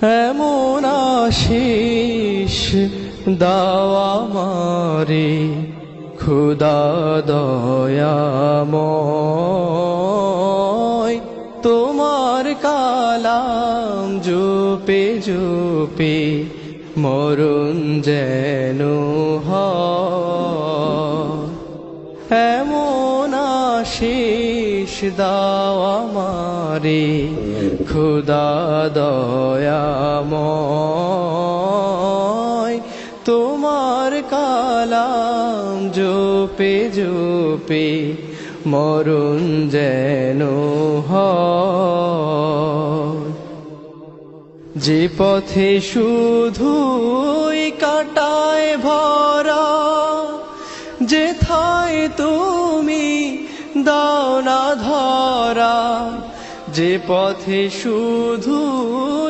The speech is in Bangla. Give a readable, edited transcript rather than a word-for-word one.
এমন আশিস দাও আমারে খুদা দয়াময়, তোমার কালাম জপে জপে মরণ যেন হয়। এমন আশিস দাও আমারে খুদা দয়াময়, তোমার কালাম জপে জপে মরণ যেন হয়। যে পথে শুধুই কাটায় ভরা, যেথায় তুমি দাও না ধরা, যে পথে শুধুই